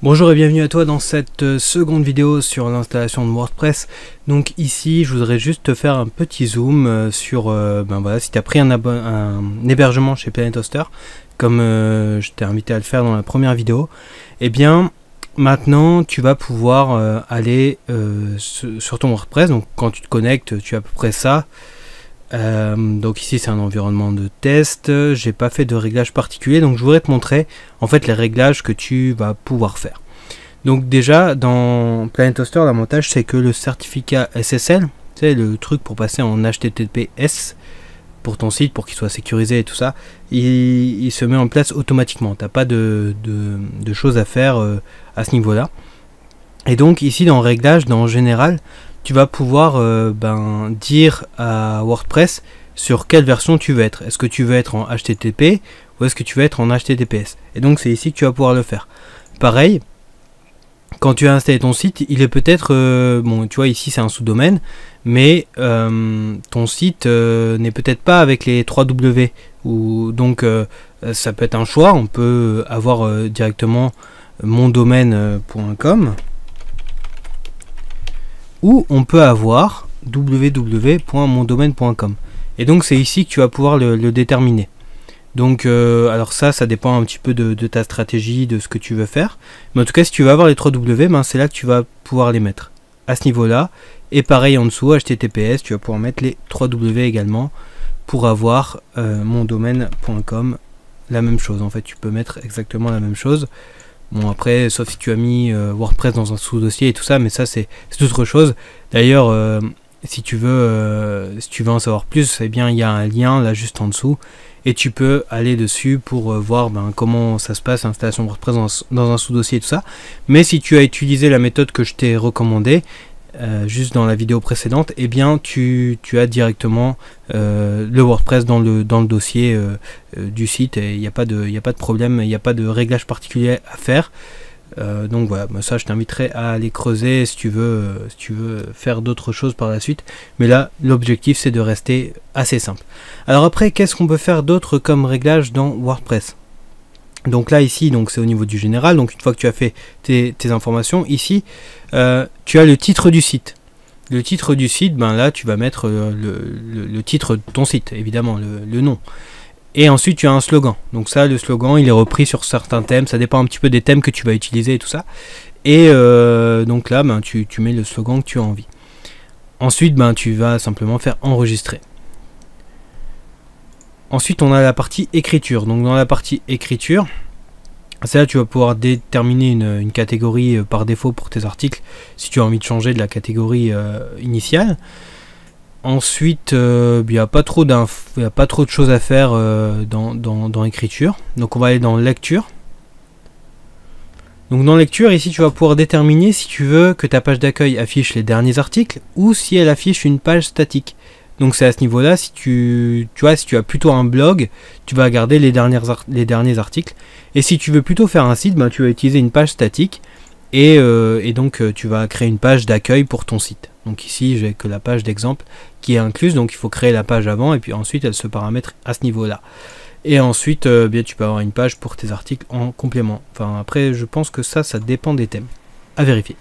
Bonjour et bienvenue à toi dans cette seconde vidéo sur l'installation de WordPress. Donc ici je voudrais juste te faire un petit zoom sur voilà, si tu as pris un hébergement chez Planet Hoster comme je t'ai invité à le faire dans la première vidéo, et bien maintenant tu vas pouvoir aller sur ton WordPress. Donc quand tu te connectes, tu as à peu près ça. Donc ici c'est un environnement de test, j'ai pas fait de réglage particulier, donc je voudrais te montrer en fait les réglages que tu vas pouvoir faire. Donc déjà dans Planet Hoster, l'avantage c'est que le certificat SSL, c'est le truc pour passer en HTTPS pour ton site, pour qu'il soit sécurisé et tout ça, il se met en place automatiquement, t'as pas de choses à faire à ce niveau là. Et donc ici dans réglage, dans général, tu vas pouvoir dire à WordPress sur quelle version tu veux être. Est-ce que tu veux être en HTTP ou est-ce que tu veux être en HTTPS? Et donc c'est ici que tu vas pouvoir le faire. Pareil, quand tu as installé ton site, il est peut-être, bon tu vois ici c'est un sous-domaine, mais ton site n'est peut-être pas avec les 3W. Donc ça peut être un choix, on peut avoir directement mondomaine.com. ou on peut avoir www.mondomaine.com. Et donc c'est ici que tu vas pouvoir le déterminer. Donc alors ça dépend un petit peu de ta stratégie, de ce que tu veux faire. Mais en tout cas si tu veux avoir les 3W, c'est là que tu vas pouvoir les mettre. À ce niveau-là. Et pareil en dessous, HTTPS, tu vas pouvoir mettre les 3W également pour avoir mondomaine.com. La même chose, en fait tu peux mettre exactement la même chose. Bon après, sauf si tu as mis WordPress dans un sous-dossier et tout ça, mais ça c'est autre chose. D'ailleurs, si tu veux en savoir plus, eh bien il y a un lien là juste en dessous et tu peux aller dessus pour voir comment ça se passe l'installation WordPress dans un sous-dossier et tout ça. Mais si tu as utilisé la méthode que je t'ai recommandée juste dans la vidéo précédente, eh bien tu as directement le WordPress dans le dossier du site et il n'y a pas de problème, il n'y a pas de réglage particulier à faire. Donc voilà, ça je t'inviterai à aller creuser si tu veux faire d'autres choses par la suite, mais là l'objectif c'est de rester assez simple. Alors après, qu'est-ce qu'on peut faire d'autre comme réglage dans WordPress? Donc là ici, donc c'est au niveau du général. Donc une fois que tu as fait tes informations ici, tu as le titre du site. Le titre du site, là tu vas mettre le titre de ton site, évidemment le nom. Et ensuite tu as un slogan. Donc ça, le slogan il est repris sur certains thèmes, ça dépend un petit peu des thèmes que tu vas utiliser et tout ça. Et donc là tu mets le slogan que tu as envie. Ensuite tu vas simplement faire enregistrer. Ensuite on a la partie écriture. Donc dans la partie écriture, c'est là tu vas pouvoir déterminer une catégorie par défaut pour tes articles si tu as envie de changer de la catégorie initiale. Ensuite il n'y a pas trop de choses à faire dans écriture. Donc on va aller dans lecture. Donc dans lecture ici tu vas pouvoir déterminer si tu veux que ta page d'accueil affiche les derniers articles ou si elle affiche une page statique. Donc c'est à ce niveau-là, si tu as plutôt un blog, tu vas garder les derniers articles. Et si tu veux plutôt faire un site, tu vas utiliser une page statique et donc tu vas créer une page d'accueil pour ton site. Donc ici j'ai que la page d'exemple qui est incluse, donc il faut créer la page avant et puis ensuite elle se paramètre à ce niveau-là. Et ensuite tu peux avoir une page pour tes articles en complément. Enfin après je pense que ça dépend des thèmes. À vérifier.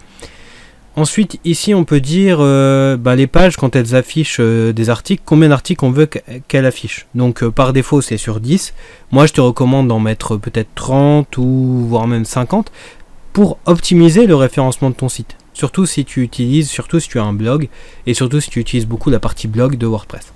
Ensuite ici on peut dire les pages quand elles affichent des articles, combien d'articles on veut qu'elles affichent. Donc par défaut c'est sur 10. Moi je te recommande d'en mettre peut-être 30 ou voire même 50 pour optimiser le référencement de ton site. Surtout si tu as un blog et surtout si tu utilises beaucoup la partie blog de WordPress.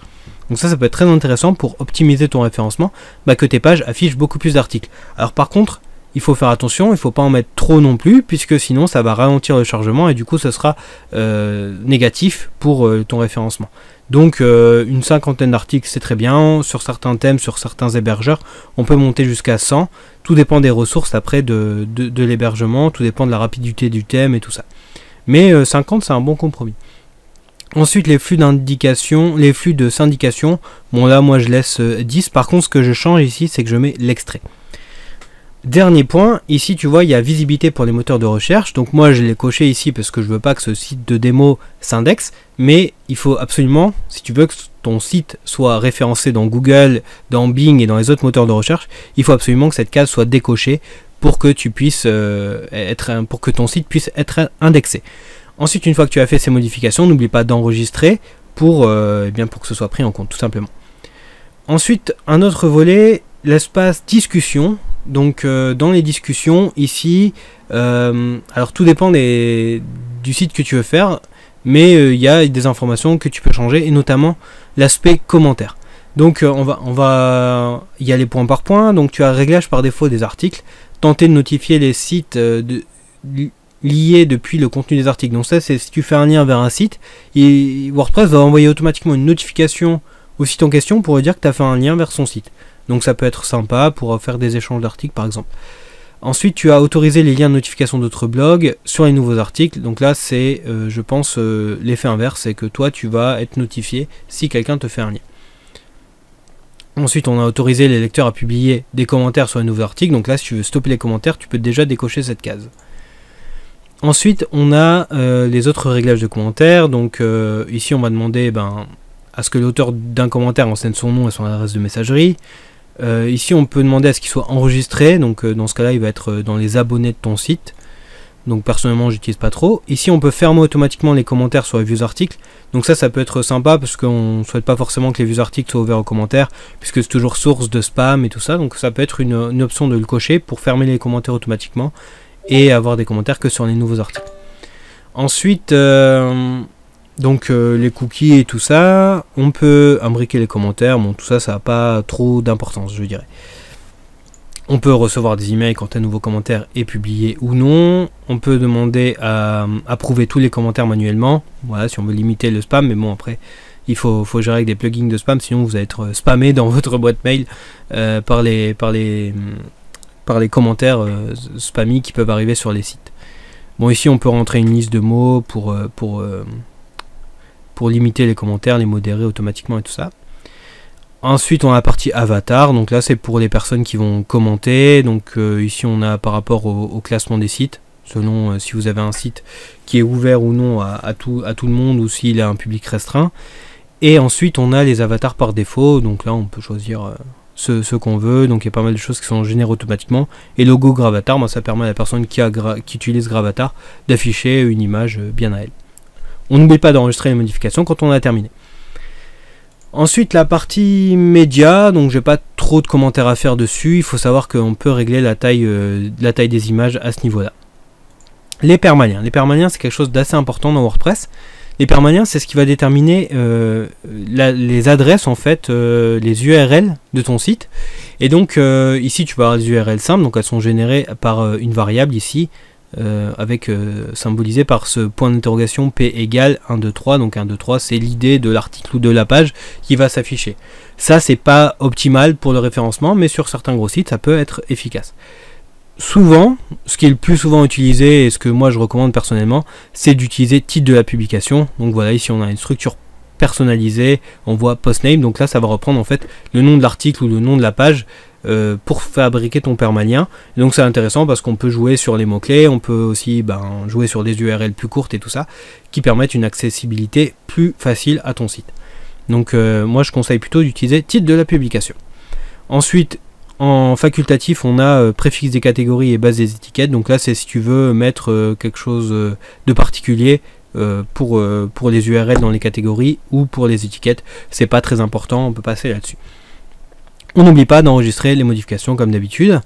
Donc ça peut être très intéressant pour optimiser ton référencement, que tes pages affichent beaucoup plus d'articles. Alors par contre, il faut faire attention, il ne faut pas en mettre trop non plus, puisque sinon ça va ralentir le chargement et du coup ça sera négatif pour ton référencement. Donc une cinquantaine d'articles c'est très bien, sur certains thèmes, sur certains hébergeurs, on peut monter jusqu'à 100, tout dépend des ressources après de l'hébergement, tout dépend de la rapidité du thème et tout ça. Mais 50 c'est un bon compromis. Ensuite les flux d'indication, les flux de syndication, bon là moi je laisse 10, par contre ce que je change ici c'est que je mets l'extrait. Dernier point, ici tu vois il y a visibilité pour les moteurs de recherche, donc moi je l'ai coché ici parce que je veux pas que ce site de démo s'indexe, mais il faut absolument, si tu veux que ton site soit référencé dans Google, dans Bing et dans les autres moteurs de recherche, il faut absolument que cette case soit décochée pour que tu puisses pour que ton site puisse être indexé. Ensuite, une fois que tu as fait ces modifications, n'oublie pas d'enregistrer pour que ce soit pris en compte, tout simplement. Ensuite, un autre volet, l'espace discussion. Donc dans les discussions ici, alors tout dépend du site que tu veux faire, mais il y a des informations que tu peux changer, et notamment l'aspect commentaire. Donc on va y aller point par point. Donc tu as réglage par défaut des articles, tenter de notifier les sites liés depuis le contenu des articles. Donc ça, c'est si tu fais un lien vers un site, et WordPress va envoyer automatiquement une notification au site en question pour dire que tu as fait un lien vers son site. Donc ça peut être sympa pour faire des échanges d'articles par exemple. Ensuite, tu as autorisé les liens de notification d'autres blogs sur les nouveaux articles. Donc là, c'est, je pense, l'effet inverse, c'est que toi, tu vas être notifié si quelqu'un te fait un lien. Ensuite, on a autorisé les lecteurs à publier des commentaires sur les nouveaux articles. Donc là, si tu veux stopper les commentaires, tu peux déjà décocher cette case. Ensuite, on a les autres réglages de commentaires. Donc ici, on va demander à ce que l'auteur d'un commentaire enseigne son nom et son adresse de messagerie. Ici, on peut demander à ce qu'il soit enregistré. Donc dans ce cas-là, il va être dans les abonnés de ton site. Donc personnellement, j'utilise pas trop. Ici, on peut fermer automatiquement les commentaires sur les vieux articles. Donc ça peut être sympa parce qu'on ne souhaite pas forcément que les vieux articles soient ouverts aux commentaires, puisque c'est toujours source de spam et tout ça. Donc ça peut être une option de le cocher pour fermer les commentaires automatiquement et avoir des commentaires que sur les nouveaux articles. Ensuite, les cookies et tout ça, on peut imbriquer les commentaires. Bon, tout ça, ça n'a pas trop d'importance, je dirais. On peut recevoir des emails quand un nouveau commentaire est publié ou non. On peut demander à approuver tous les commentaires manuellement. Voilà, si on veut limiter le spam. Mais bon, après, il faut gérer avec des plugins de spam. Sinon, vous allez être spammé dans votre boîte mail par les commentaires spammy qui peuvent arriver sur les sites. Bon, ici, on peut rentrer une liste de mots pour limiter les commentaires, les modérer automatiquement et tout ça. Ensuite, on a la partie avatar. Donc là, c'est pour les personnes qui vont commenter. Donc ici, on a par rapport au classement des sites, selon si vous avez un site qui est ouvert ou non à tout le monde, ou s'il a un public restreint. Et ensuite, on a les avatars par défaut. Donc là, on peut choisir ce qu'on veut. Donc il y a pas mal de choses qui sont générées automatiquement. Et logo Gravatar, ça permet à la personne qui utilise Gravatar d'afficher une image bien à elle. On n'oublie pas d'enregistrer les modifications quand on a terminé. Ensuite, la partie média, donc j'ai pas trop de commentaires à faire dessus. Il faut savoir qu'on peut régler la taille des images à ce niveau-là. Les permaliens. Les permaliens, c'est quelque chose d'assez important dans WordPress. Les permaliens, c'est ce qui va déterminer les adresses, en fait, les URL de ton site. Et donc, ici, tu peux avoir des URL simples, donc elles sont générées par une variable ici, symbolisé par ce point d'interrogation P égale 1, 2, 3. Donc 1, 2, 3, c'est l'idée de l'article ou de la page qui va s'afficher. Ça, c'est pas optimal pour le référencement, mais sur certains gros sites, ça peut être efficace. Souvent, ce qui est le plus souvent utilisé, et ce que moi je recommande personnellement, c'est d'utiliser titre de la publication. Donc voilà, ici on a une structure personnalisée, on voit postname, donc là ça va reprendre en fait le nom de l'article ou le nom de la page pour fabriquer ton permalien. Et donc c'est intéressant parce qu'on peut jouer sur les mots-clés, on peut aussi jouer sur des URL plus courtes et tout ça, qui permettent une accessibilité plus facile à ton site. Donc moi je conseille plutôt d'utiliser titre de la publication. Ensuite, en facultatif, on a préfixe des catégories et base des étiquettes. Donc là c'est si tu veux mettre quelque chose de particulier pour les URL dans les catégories ou pour les étiquettes. C'est pas très important, on peut passer là-dessus. On n'oublie pas d'enregistrer les modifications comme d'habitude.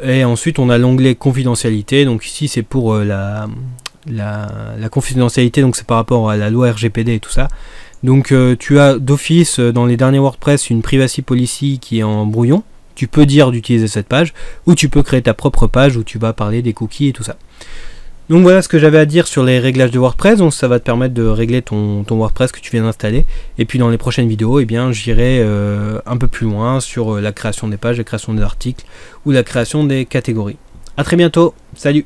Et ensuite, on a l'onglet confidentialité. Donc ici, c'est pour la confidentialité. Donc c'est par rapport à la loi RGPD et tout ça. Donc tu as d'office dans les derniers WordPress une privacy policy qui est en brouillon. Tu peux dire d'utiliser cette page ou tu peux créer ta propre page où tu vas parler des cookies et tout ça. Donc voilà ce que j'avais à dire sur les réglages de WordPress. Donc ça va te permettre de régler ton WordPress que tu viens d'installer. Et puis dans les prochaines vidéos, j'irai un peu plus loin sur la création des pages, la création des articles ou la création des catégories. A très bientôt, salut!